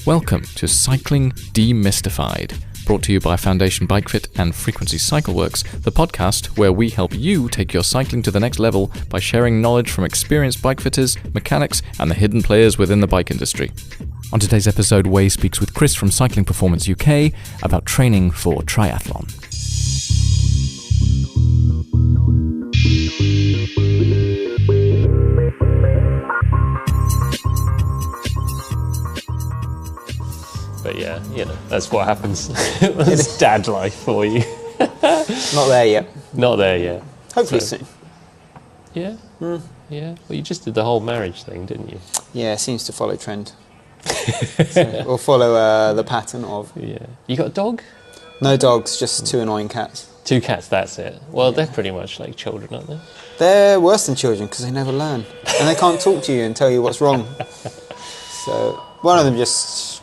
Welcome to Cycling Demystified, brought to you by Foundation Bike Fit and Frequency Cycle Works, the podcast where we help you take your cycling to the next level by sharing knowledge from experienced bike fitters, mechanics, and the hidden players within the bike industry. On today's episode, Way speaks with Chris from Cycling Performance UK about training for triathlon. But yeah, you know, that's what happens. That's dad life for you. Not there yet. Not there yet. Hopefully soon. Yeah? Yeah. Well, you just did the whole marriage thing, didn't you? Yeah, it seems to follow trend. Or follow the pattern of. Yeah. You got a dog? No dogs, just two annoying cats. Two cats, that's it. Well, they're pretty much like children, aren't they? They're worse than children because they never learn. And they can't talk to you and tell you what's wrong. So one of them just...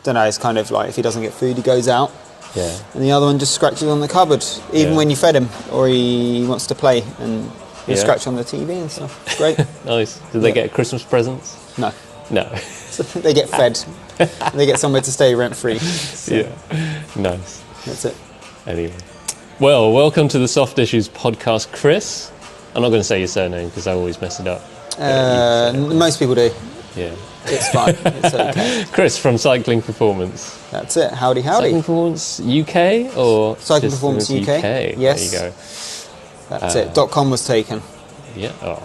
don't know, it's kind of like if he doesn't get food, he goes out. Yeah. And the other one just scratches on the cupboard, even when you fed him, or he wants to play, and he'll scratch on the TV and stuff. It's great. Nice. Did they get Christmas presents? No. No. They get fed. They get somewhere to stay rent-free. So Yeah. Nice. that's it. Anyway. Well, welcome to the Soft Issues podcast, Chris. I'm not going to say your surname because I always mess it up. Most people do. Yeah. It's fine. It's okay. Chris from Cycling Performance. That's it. Howdy. Cycling Performance UK or Cycling just Performance UK. Yes. There you go. That's it. .com was taken. Yeah. Oh,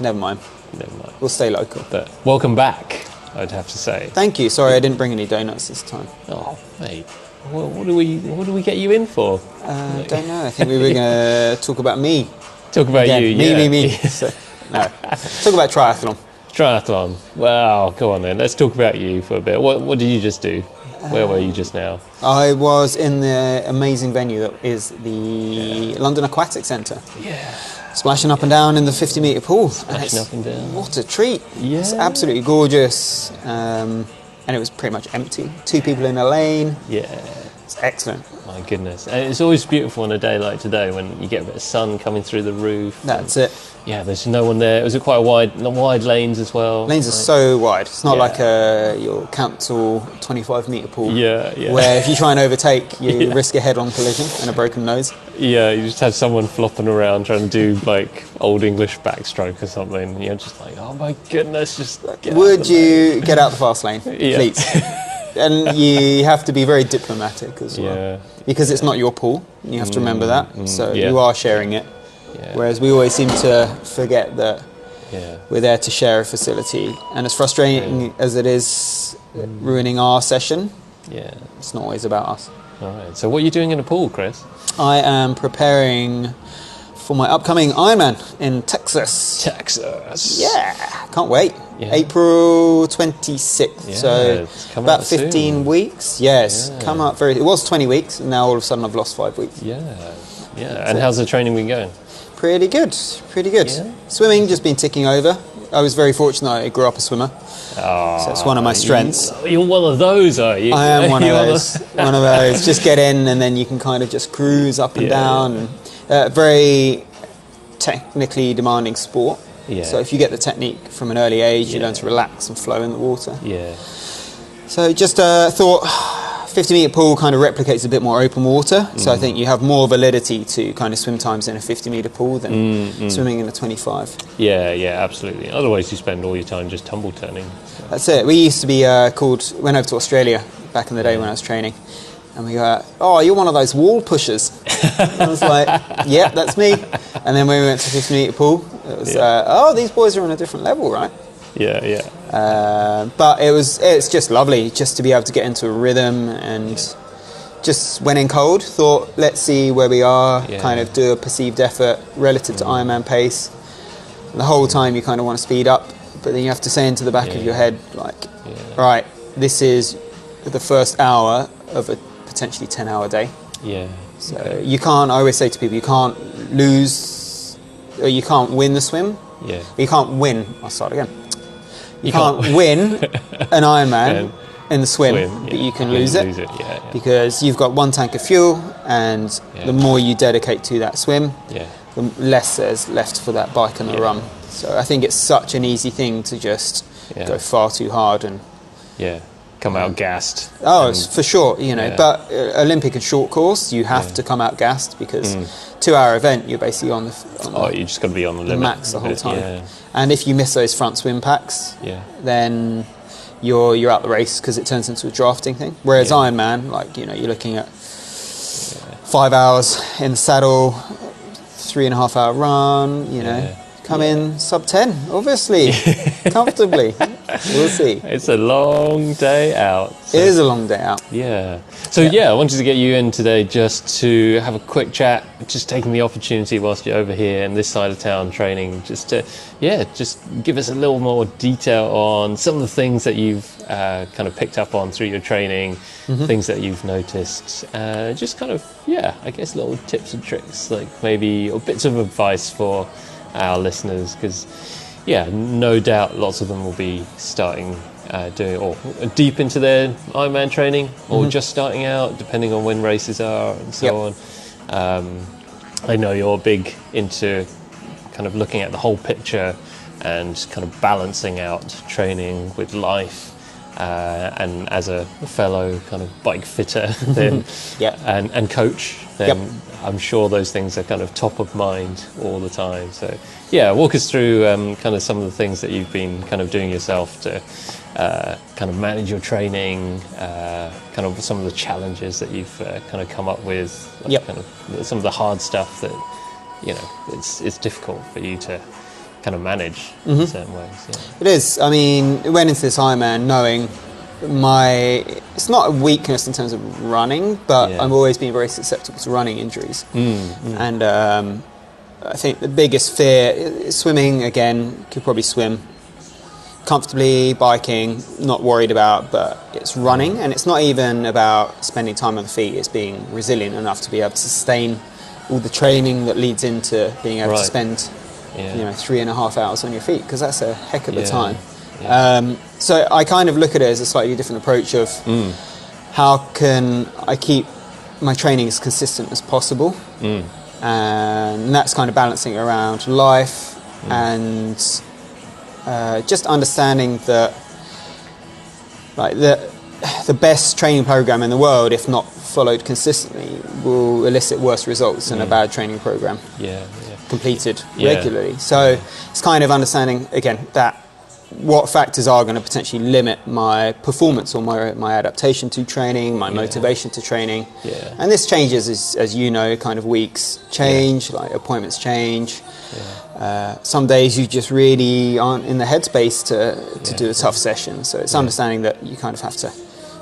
Never mind. never mind. We'll stay local. But welcome back, I'd have to say. Thank you. Sorry, I didn't bring any donuts this time. Oh, mate. What do we get you in for? Don't know. I think we were going to talk about me. Talk about Again. you. Yeah. Me. So, no. Talk about triathlon. Triathlon. Well, go on then. Let's talk about you for a bit. What did you just do? Where were you just now? I was in the amazing venue that is the London Aquatic Centre. Yeah. Splashing up and down in the 50-metre pool. Splashing up and down. What a treat. Yeah. It's absolutely gorgeous. And it was pretty much empty. Two people in a lane. Yeah. It's excellent. My goodness. And it's always beautiful on a day like today when you get a bit of sun coming through the roof. That's it. Yeah, there's no one there. It was quite wide lanes as well. Lanes are so wide. It's not like your council 25-metre pool. Yeah. Where if you try and overtake, you risk a head-on collision and a broken nose. Yeah, you just have someone flopping around trying to do like old English backstroke or something. And you're just like, oh my goodness, just get Would you get out the fast lane, Yeah. please? And you have to be very diplomatic as well. Yeah. Because it's not your pool. You have to remember that. So yeah. you are sharing it. Yeah. Whereas we always seem to forget that Yeah. we're there to share a facility. And as frustrating as it is ruining our session, Yeah. it's not always about us. All right. So what are you doing in the pool, Chris? I am preparing for my upcoming Ironman in Texas. Texas. Yeah, can't wait. Yeah. April 26th. Yeah, so it's coming about up 15 soon. weeks. Yes, Yeah. come up very. It was 20 weeks, and now all of a sudden I've lost 5 weeks. Yeah. And how's the training been going? Pretty good. Yeah. Swimming just been ticking over. I was very fortunate. I grew up a swimmer, so it's one of my strengths. You're one of those, are you? I am one of You're those. One of those. Just get in, and then you can kind of just cruise up and down. And, very technically demanding sport. Yeah. So if you get the technique from an early age, you learn to relax and flow in the water. Yeah. So just thought 50-metre pool kind of replicates a bit more open water. So I think you have more validity to kind of swim times in a 50-metre pool than swimming in a 25. Yeah, absolutely. Otherwise you spend all your time just tumble turning. That's it. We used to be went over to Australia back in the day when I was training. And we go, oh, you're one of those wall pushers. And I was like, yep, that's me. And then when we went to 50-metre pool, it was, these boys are on a different level, right? Yeah. But it's just lovely just to be able to get into a rhythm and just went in cold, thought, let's see where we are, kind of do a perceived effort relative to Ironman pace. And the whole time you kind of want to speed up, but then you have to say into the back of your head, like, right, this is the first hour of a potentially 10-hour day. Yeah. So you can't, I always say to people, you can't lose, or you can't win the swim. Yeah. You can't win, I'll start again. You can't win an Ironman in the swim, but you can lose it. Because you've got one tank of fuel, and the more you dedicate to that swim, the less there's left for that bike and the run. So I think it's such an easy thing to just go far too hard and come out gassed. Oh, it's for sure, you know. Yeah. But Olympic and short course, you have to come out gassed because 2-hour event, you're basically on the you just got to be on the limit, max the whole time. Yeah. And if you miss those front swim packs, then you're out the race because it turns into a drafting thing. Whereas Ironman, like, you know, you're looking at 5 hours in the saddle, 3.5 hour run, you know. Come in sub 10, obviously, comfortably. We'll see. It's a long day out. So. It is a long day out. Yeah. So I wanted to get you in today just to have a quick chat, just taking the opportunity whilst you're over here in this side of town training, just to, just give us a little more detail on some of the things that you've kind of picked up on through your training, things that you've noticed, just kind of, I guess little tips and tricks, like maybe, or bits of advice for our listeners, because no doubt lots of them will be starting doing or deep into their Ironman training or just starting out, depending on when races are and so on. I know you're big into kind of looking at the whole picture and kind of balancing out training with life. And as a fellow kind of bike fitter then, and coach, then I'm sure those things are kind of top of mind all the time. So walk us through kind of some of the things that you've been kind of doing yourself to kind of manage your training, kind of some of the challenges that you've kind of come up with, like kind of some of the hard stuff that, you know, it's difficult for you to kind of manage in certain ways. It is. I mean, it went into this Ironman knowing it's not a weakness in terms of running, but I've always been very susceptible to running injuries. And I think the biggest fear is swimming. Again, could probably swim comfortably, biking, not worried about, but it's running, and it's not even about spending time on the feet, it's being resilient enough to be able to sustain all the training that leads into being able to spend 3.5 hours on your feet, because that's a heck of a time. So I kind of look at it as a slightly different approach of how can I keep my training as consistent as possible, and that's kind of balancing around life and just understanding that, like, the best training program in the world, if not followed consistently, will elicit worse results than a bad training program completed regularly. So it's kind of understanding, again, that what factors are going to potentially limit my performance or my adaptation to training, my motivation to training. And this changes, as you know, kind of weeks change, like appointments change. Some days you just really aren't in the headspace to do a tough session. So it's understanding that you kind of have to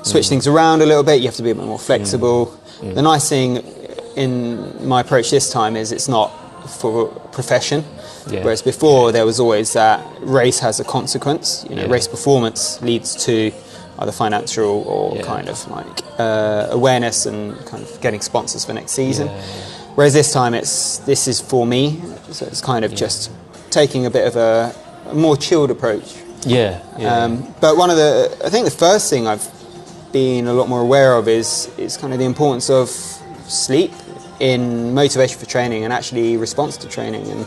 switch things around a little bit. You have to be a bit more flexible. The nice thing in my approach this time is it's not for profession. Whereas before there was always that race has a consequence. You know, race performance leads to either financial or kind of like awareness and kind of getting sponsors for next season. Whereas this time this is for me, so it's kind of just taking a bit of a more chilled approach. But I think the first thing I've been a lot more aware of is kind of the importance of sleep in motivation for training and actually response to training.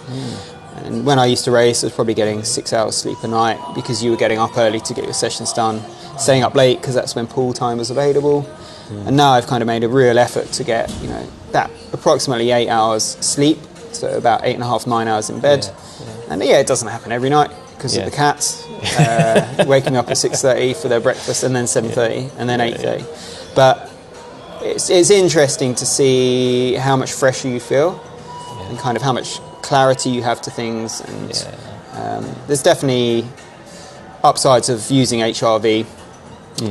And when I used to race, I was probably getting 6 hours sleep a night because you were getting up early to get your sessions done, staying up late because that's when pool time was available. And now I've kind of made a real effort to get, you know, that approximately 8 hours sleep, so about 8.5, 9 hours in bed. And it doesn't happen every night because of the cats waking up at 6:30 for their breakfast, and then 7:30, and then 8:30. But it's interesting to see how much fresher you feel and kind of how much clarity you have to things. And there's definitely upsides of using HRV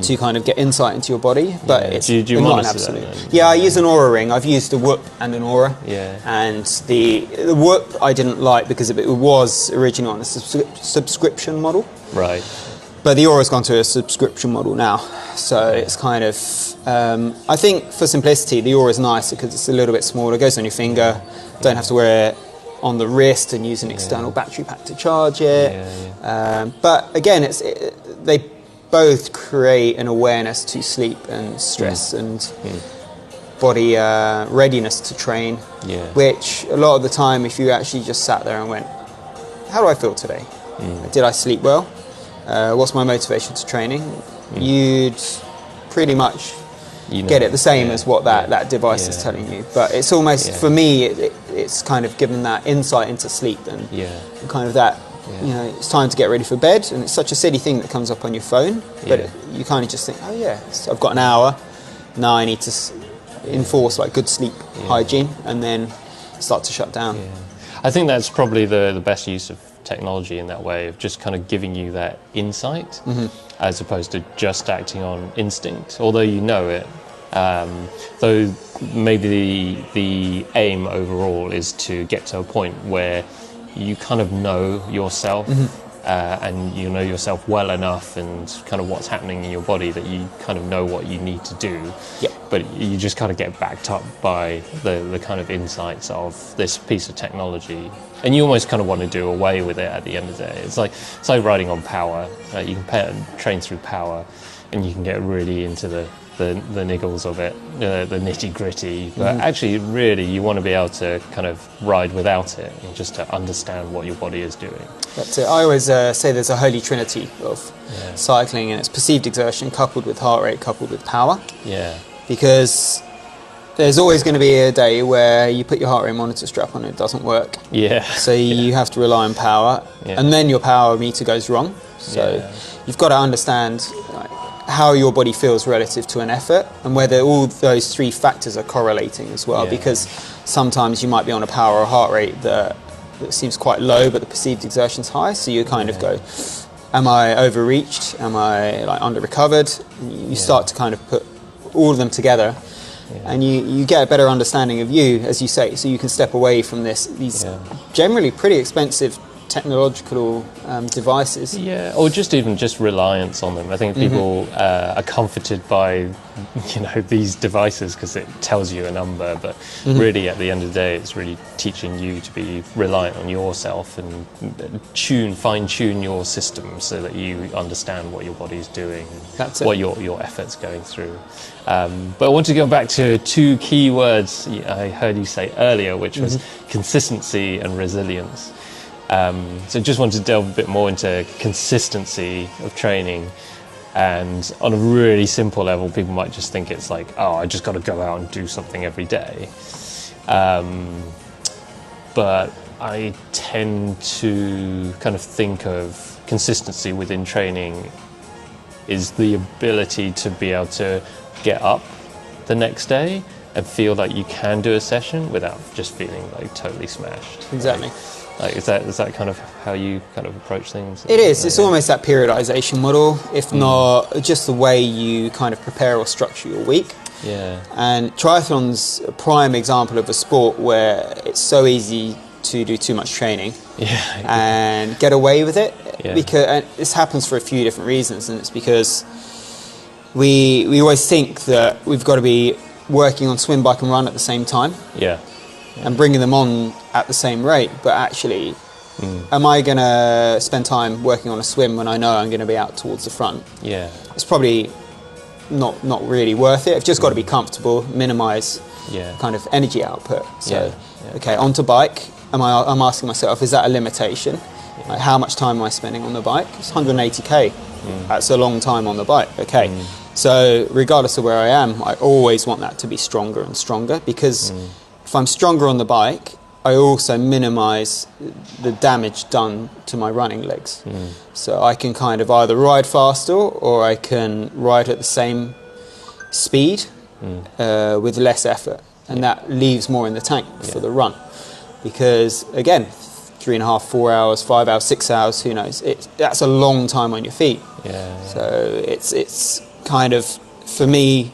to kind of get insight into your body, but it's do you not an absolute. I use an Oura ring. I've used a Whoop and an Oura. And the Whoop I didn't like because it was originally on a subscription model. Right. But the Aura's gone to a subscription model now. So it's kind of, I think for simplicity, the Aura's nicer because it's a little bit smaller, it goes on your finger, don't have to wear it on the wrist and use an external battery pack to charge it. But again, they both create an awareness to sleep and stress and body readiness to train, which a lot of the time, if you actually just sat there and went, how do I feel today? Did I sleep well? what's my motivation to training, you'd pretty much get it the same as what that device is telling you. But it's almost, for me, it's kind of given that insight into sleep and kind of that, you know, it's time to get ready for bed, and it's such a silly thing that comes up on your phone, but you kind of just think, oh yeah, I've got an hour, now I need to enforce like good sleep hygiene, and then start to shut down. I think that's probably the best use of technology in that way, of just kind of giving you that insight as opposed to just acting on instinct, although you know it. Though maybe the aim overall is to get to a point where you kind of know yourself and you know yourself well enough and kind of what's happening in your body that you kind of know what you need to do. But you just kind of get backed up by the kind of insights of this piece of technology, and you almost kind of want to do away with it at the end of the day. It's like riding on power. You can train through power, and you can get really into the niggles of it, the nitty gritty. But actually, really, you want to be able to kind of ride without it, and just to understand what your body is doing. That's it. I always say there's a holy trinity of cycling, and it's perceived exertion coupled with heart rate coupled with power. Because there's always going to be a day where you put your heart rate monitor strap on and it doesn't work. So you have to rely on power, and then your power meter goes wrong. So you've got to understand how your body feels relative to an effort, and whether all those three factors are correlating as well. Because sometimes you might be on a power or heart rate that seems quite low, but the perceived exertion's high. So you kind of go, am I overreached? Am I like under recovered? You start to kind of put all of them together, and you get a better understanding of you, as you say, so you can step away from these generally pretty expensive technological devices. Or just reliance on them. I think people are comforted by, these devices because it tells you a number, but really at the end of the day it's really teaching you to be reliant on yourself and fine-tune your system so that you understand what your body's doing, what your effort's going through. But I want to go back to two key words I heard you say earlier, which was consistency and resilience. So just wanted to delve a bit more into consistency of training, and on a really simple level, people might just think it's like, oh, I just got to go out and do something every day. But I tend to kind of think of consistency within training is the ability to be able to get up the next day and feel like you can do a session without just feeling like totally smashed. Exactly. Like, is that kind of how you kind of approach things? It is. It's almost that periodization model, if not just the way you kind of prepare or structure your week. And triathlon's a prime example of a sport where it's so easy to do too much training and get away with it. Because, and this happens for a few different reasons, and it's because we always think that we've got to be working on swim, bike and run at the same time. And bringing them on at the same rate, but actually, am I going to spend time working on a swim when I know I'm going to be out towards the front? It's probably not really worth it. I've just got to be comfortable, minimise kind of energy output. So, okay, onto bike. I'm asking myself, is that a limitation? Like, how much time am I spending on the bike? It's 180k. That's a long time on the bike. Okay, so regardless of where I am, I always want that to be stronger and stronger, because if I'm stronger on the bike, I also minimise the damage done to my running legs. So I can kind of either ride faster or I can ride at the same speed with less effort. And that leaves more in the tank for the run. Because again, 3.5, 4 hours, 5 hours, 6 hours, who knows? That's a long time on your feet. So it's kind of, for me,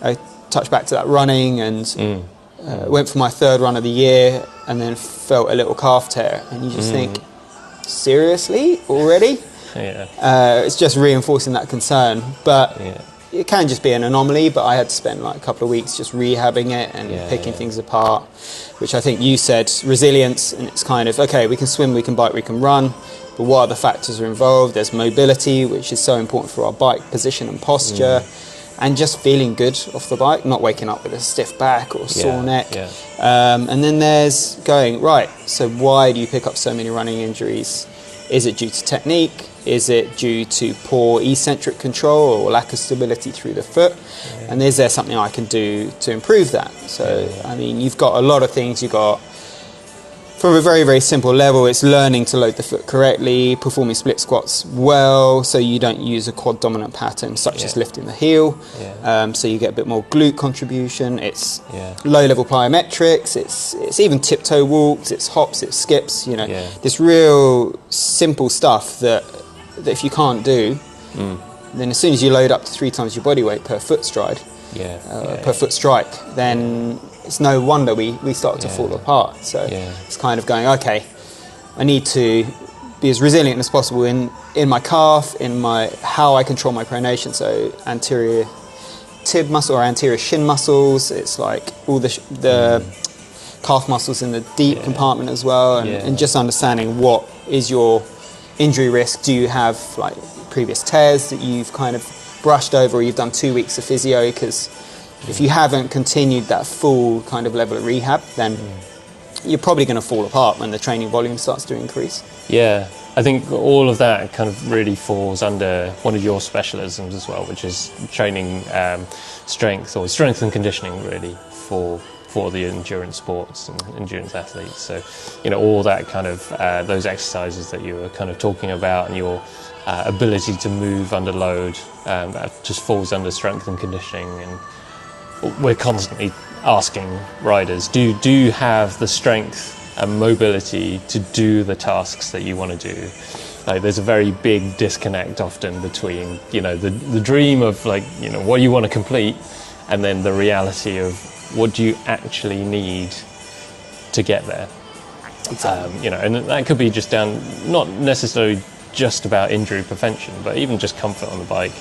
I touch back to that running and went for my third run of the year and then felt a little calf tear, and you just think, seriously, already? It's just reinforcing that concern, but it can just be an anomaly. But I had to spend like a couple of weeks just rehabbing it and picking things apart, which I think you said, resilience. And it's kind of, okay, we can swim, we can bike, we can run, but what other factors are involved? There's mobility, which is so important for our bike position and posture. And just feeling good off the bike, not waking up with a stiff back or sore neck. And then there's going, right, so why do you pick up so many running injuries? Is it due to technique? Is it due to poor eccentric control or lack of stability through the foot? Yeah. And is there something I can do to improve that? So, I mean, you've got a lot of things. You've got, from a very, very simple level, it's learning to load the foot correctly, performing split squats well, so you don't use a quad dominant pattern, such as lifting the heel. So you get a bit more glute contribution. It's low level plyometrics. It's even tiptoe walks. It's hops. It's skips. You know, this real simple stuff that if you can't do, then as soon as you load up to 3 times your body weight per foot stride, per foot strike, then it's no wonder we start to fall apart. So it's kind of going, okay, I need to be as resilient as possible in my calf, in my how I control my pronation. So anterior tib muscle or anterior shin muscles. It's like all the calf muscles in the deep compartment as well, and just understanding what is your injury risk. Do you have like previous tears that you've kind of brushed over, or you've done 2 weeks of physio? Because if you haven't continued that full kind of level of rehab, then you're probably going to fall apart when the training volume starts to increase. Yeah, I think all of that kind of really falls under one of your specialisms as well, which is training strength and conditioning, really, for the endurance sports and endurance athletes. So, you know, all that kind of those exercises that you were kind of talking about, and your ability to move under load, that just falls under strength and conditioning. And we're constantly asking riders, do you have the strength and mobility to do the tasks that you want to do? Like, there's a very big disconnect often between, you know, the dream of, like, you know, what you want to complete, and then the reality of what do you actually need to get there. Exactly. You know, and that could be just down, not necessarily just about injury prevention, but even just comfort on the bike.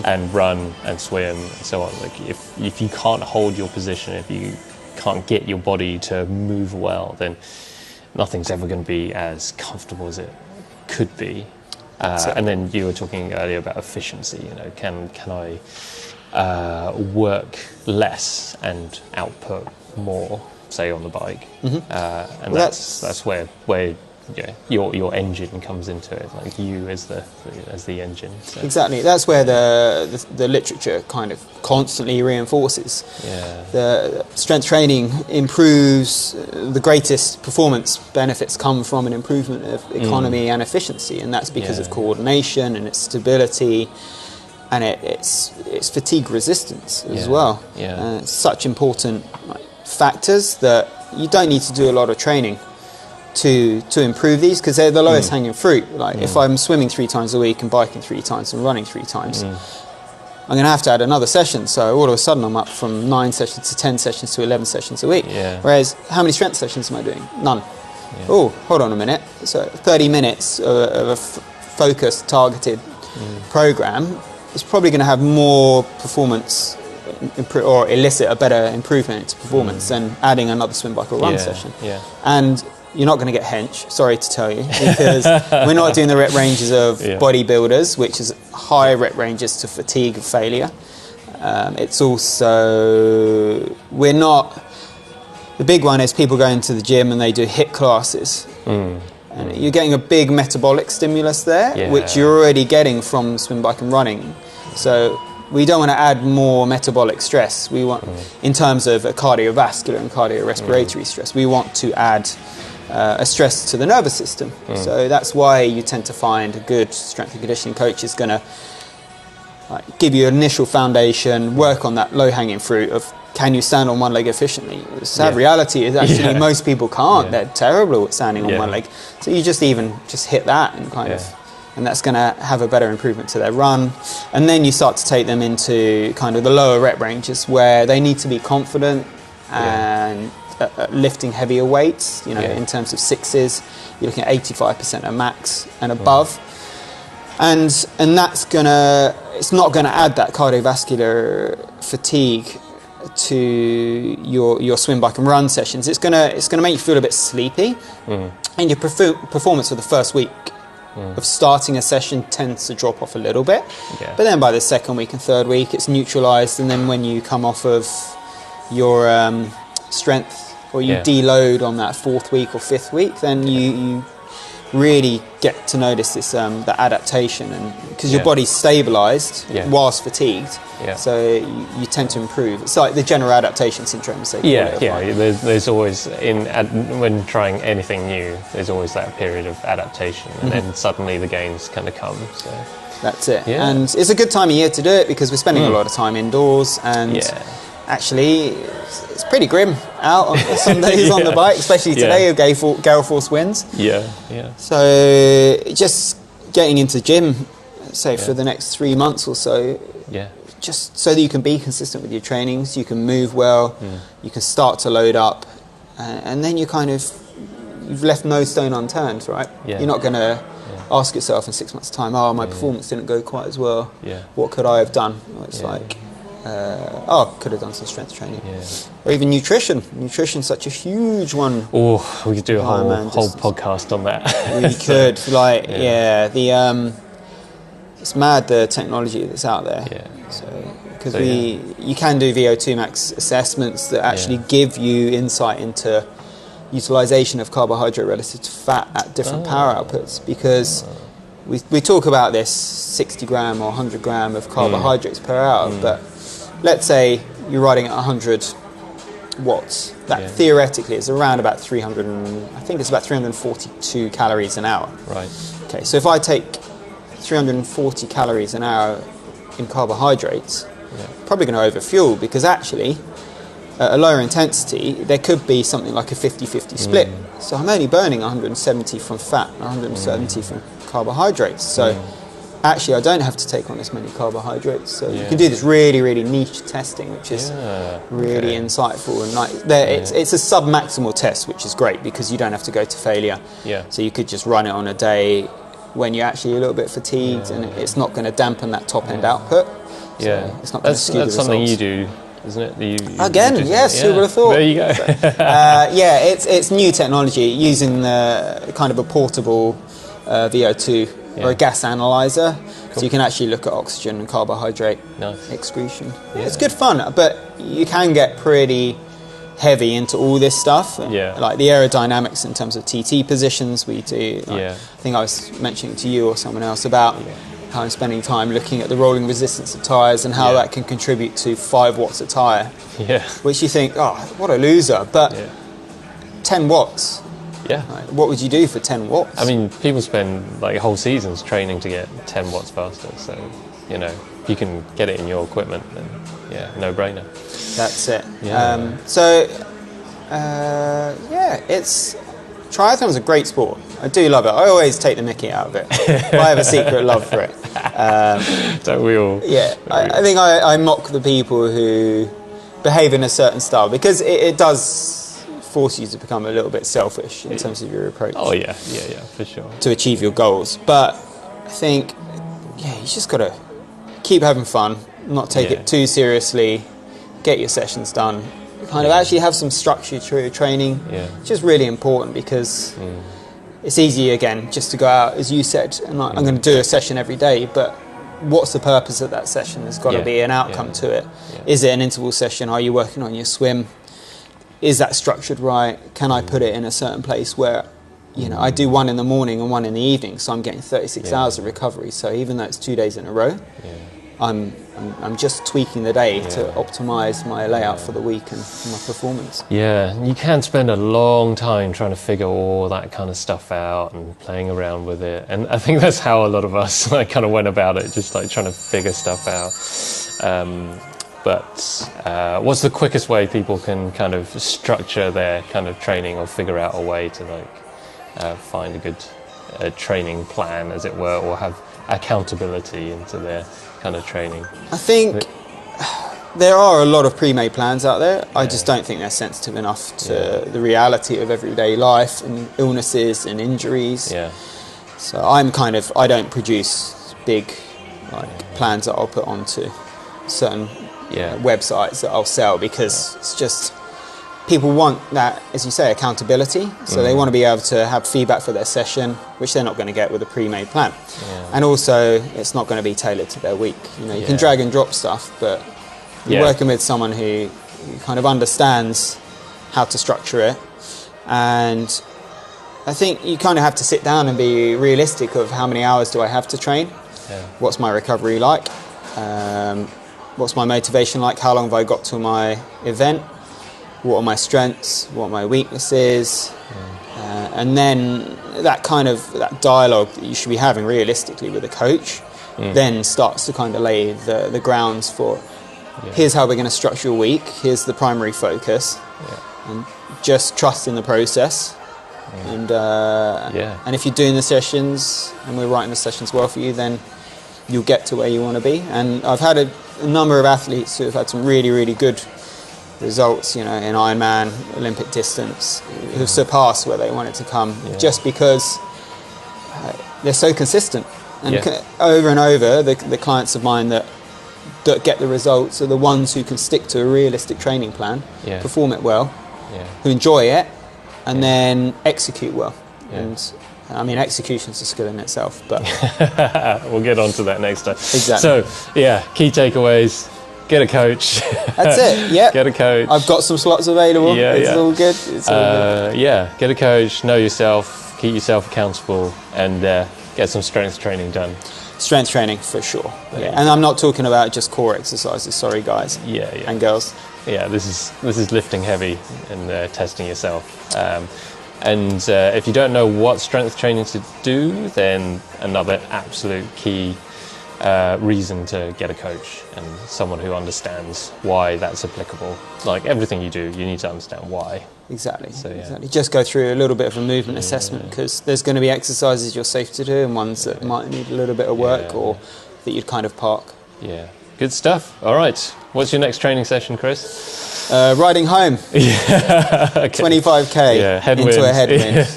And run and swim and so on. Like, if you can't hold your position, if you can't get your body to move well, then nothing's ever going to be as comfortable as it could be. And then you were talking earlier about efficiency. You know, can I work less and output more, say, on the bike? And that's where your engine comes into it, like you as the engine. So. Exactly, that's where the literature kind of constantly reinforces. The strength training improves. The greatest performance benefits come from an improvement of economy and efficiency, and that's because of coordination and its stability, and it's fatigue resistance as well. It's such important factors that you don't need to do a lot of training to improve these, because they're the lowest hanging fruit. Like, if I'm swimming 3 times a week and biking 3 times and running 3 times, I'm going to have to add another session. So all of a sudden I'm up from 9 sessions to 10 sessions to 11 sessions a week. Whereas, how many strength sessions am I doing? None. Oh, hold on a minute. So 30 minutes of a focused, targeted program is probably going to have more performance or elicit a better improvement to performance than adding another swim, bike or run session. And you're not going to get hench, sorry to tell you, because we're not doing the rep ranges of bodybuilders, which is high rep ranges to fatigue and failure. It's also, we're not, the big one is people going to the gym and they do HIIT classes. And you're getting a big metabolic stimulus there, which you're already getting from swim, bike and running. So we don't want to add more metabolic stress. We want, in terms of a cardiovascular and cardiorespiratory stress, we want to add a stress to the nervous system. So that's why you tend to find a good strength and conditioning coach is going to give you an initial foundation, work on that low-hanging fruit of, can you stand on one leg efficiently? The sad reality is actually most people can't. They're terrible at standing on one leg. So you just hit that and kind of, and that's going to have a better improvement to their run. And then you start to take them into kind of the lower rep ranges where they need to be confident and lifting heavier weights, you know, in terms of 6s, you're looking at 85% of max and above. And that's it's not gonna add that cardiovascular fatigue to your swim, bike and run sessions. It's gonna make you feel a bit sleepy, and your performance for the first week of starting a session tends to drop off a little bit. But then by the second week and third week, it's neutralized, and then when you come off of your strength, or you deload on that 4th week or 5th week, then you really get to notice this the adaptation, and because your Yeah. body's stabilized Yeah. whilst fatigued, Yeah. so you tend to improve. It's like the general adaptation syndrome, as they call it. Yeah. There's always when trying anything new, there's always that period of adaptation, and then suddenly the gains kind of come. So That's it. Yeah. And it's a good time of year to do it because we're spending a lot of time indoors, and actually it's pretty grim out on some days on the bike, especially today with gale force winds. yeah. So just getting into gym, say for the next 3 months or so, Yeah. just so that you can be consistent with your trainings, you can move well, you can start to load up, and then you've left no stone unturned, right? Yeah. You're not going to ask yourself in 6 months' time, oh, my performance didn't go quite as well. Yeah. What could I have done? Well, it's like, I could have done some strength training. Yeah. Or even nutrition. Nutrition's such a huge one. Oh, we could do a man, whole podcast on that. We could, it's mad the technology that's out there. Yeah. So, because you can do VO2 max assessments that actually give you insight into utilization of carbohydrate relative to fat at different power outputs, because we talk about this 60 gram or 100 gram of carbohydrates per hour, but let's say you're riding at 100 watts. That theoretically is around about 342 calories an hour. Right. Okay, so if I take 340 calories an hour in carbohydrates, probably going to overfuel, because actually at a lower intensity there could be something like a 50-50 split. So I'm only burning 170 from fat and 170 from carbohydrates. So actually I don't have to take on as many carbohydrates. So you can do this really, really niche testing, which is really insightful. And it's a sub-maximal test, which is great because you don't have to go to failure. Yeah. So you could just run it on a day when you're actually a little bit fatigued, and it's not going to dampen that top end output. So it's not going to skew the That's something results. you do, isn't it? Yes, who would have thought? There you go. So, it's new technology using kind of a portable VO2 or a gas analyzer, so you can actually look at oxygen and carbohydrate excretion. Yeah. It's good fun, but you can get pretty heavy into all this stuff, like the aerodynamics in terms of TT positions. We do. I think I was mentioning to you or someone else about how I'm spending time looking at the rolling resistance of tyres and how that can contribute to 5 watts a tyre. Yeah. Which you think, oh, what a loser, but 10 watts. Yeah. Like, what would you do for 10 watts? I mean, people spend like whole seasons training to get 10 watts faster. So, if you can get it in your equipment, then no brainer. That's it. Yeah. It's triathlon's a great sport. I do love it. I always take the mickey out of it. I have a secret love for it. Don't we all? Yeah. I think I mock the people who behave in a certain style, because it does force you to become a little bit selfish in terms of your approach. Oh yeah, for sure. To achieve your goals. But I think, you just got to keep having fun, not take it too seriously, get your sessions done, kind of actually have some structure to your training, which is really important, because it's easy, again, just to go out, as you said, and I'm going to do a session every day, but what's the purpose of that session? There's got to be an outcome to it. Is it an interval session? Are you working on your swim? Is that structured right? Can I put it in a certain place where, I do one in the morning and one in the evening, so I'm getting 36 hours of recovery. So even though it's 2 days in a row, I'm just tweaking the day to optimise my layout for the week and my performance. Yeah, you can spend a long time trying to figure all that kind of stuff out and playing around with it. And I think that's how a lot of us kind of went about it, just like trying to figure stuff out. But what's the quickest way people can kind of structure their kind of training, or figure out a way to find a good training plan, as it were, or have accountability into their kind of training? I think there are a lot of pre-made plans out there. I just don't think they're sensitive enough to the reality of everyday life and illnesses and injuries. Yeah. So I don't produce big plans that I'll put onto certain websites that I'll sell, because it's just, people want that, as you say, accountability. So they want to be able to have feedback for their session, which they're not going to get with a pre-made plan. And also, it's not going to be tailored to their week. You can drag and drop stuff, but you're working with someone who kind of understands how to structure it. And I think you kind of have to sit down and be realistic of how many hours do I have to train? Yeah. What's my recovery like? What's my motivation like? How long have I got to my event? What are my strengths? What are my weaknesses? And then that dialogue that you should be having realistically with a coach then starts to kind of lay the grounds for here's how we're going to structure your week, here's the primary focus, and just trust in the process. And if you're doing the sessions and we're writing the sessions well for you, then you'll get to where you want to be. And I've had a number of athletes who have had some really, really good results, in Ironman, Olympic distance, who've surpassed where they wanted to come, just because they're so consistent. And over and over, the clients of mine that get the results are the ones who can stick to a realistic training plan, perform it well, who enjoy it, and then execute well. And I mean, execution's a skill in itself, but we'll get on to that next time. Exactly. So, key takeaways. Get a coach. That's it. Yeah. Get a coach. I've got some slots available. It's all good. It's all good. Get a coach. Know yourself. Keep yourself accountable, and get some strength training done. Strength training for sure. And I'm not talking about just core exercises. Sorry, guys. And girls. Yeah. This is lifting heavy and testing yourself. And if you don't know what strength training to do, then another absolute key reason to get a coach and someone who understands why that's applicable. Like everything you do, you need to understand why. Exactly. So, exactly. Just go through a little bit of a movement assessment, because there's going to be exercises you're safe to do and ones that might need a little bit of work or that you'd kind of park. Yeah. Good stuff. All right. What's your next training session, Chris? Riding home. Okay. 25k into a headwind.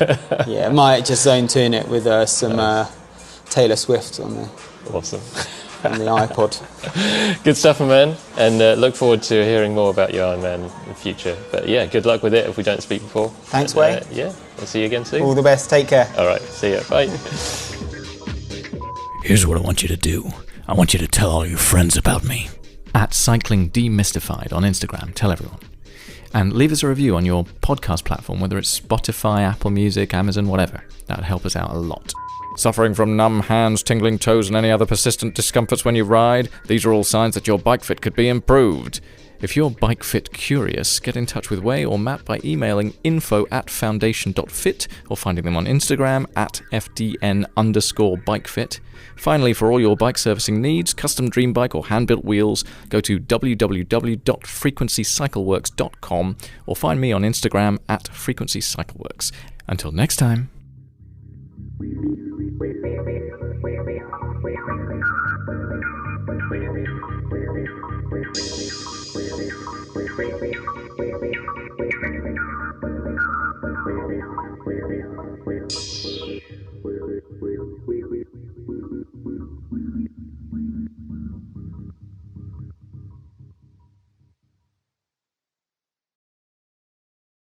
Yeah. Might just zone tune it with some Taylor Swift on there. Awesome. On the iPod. Good stuff, man. And look forward to hearing more about your Ironman in the future. But good luck with it if we don't speak before. Thanks, Wei. I'll see you again soon. All the best. Take care. All right. See ya. Bye. Here's what I want you to do. I want you to tell all your friends about me. At Cycling Demystified on Instagram. Tell everyone. And leave us a review on your podcast platform, whether it's Spotify, Apple Music, Amazon, whatever. That would help us out a lot. Suffering from numb hands, tingling toes, and any other persistent discomforts when you ride? These are all signs that your bike fit could be improved. If you're bike fit curious, get in touch with Wei or Matt by emailing info@foundation.fit or finding them on Instagram @FDN_bikefit. Finally, for all your bike servicing needs, custom dream bike or hand-built wheels, go to www.frequencycycleworks.com or find me on Instagram @frequencycycleworks. Until next time.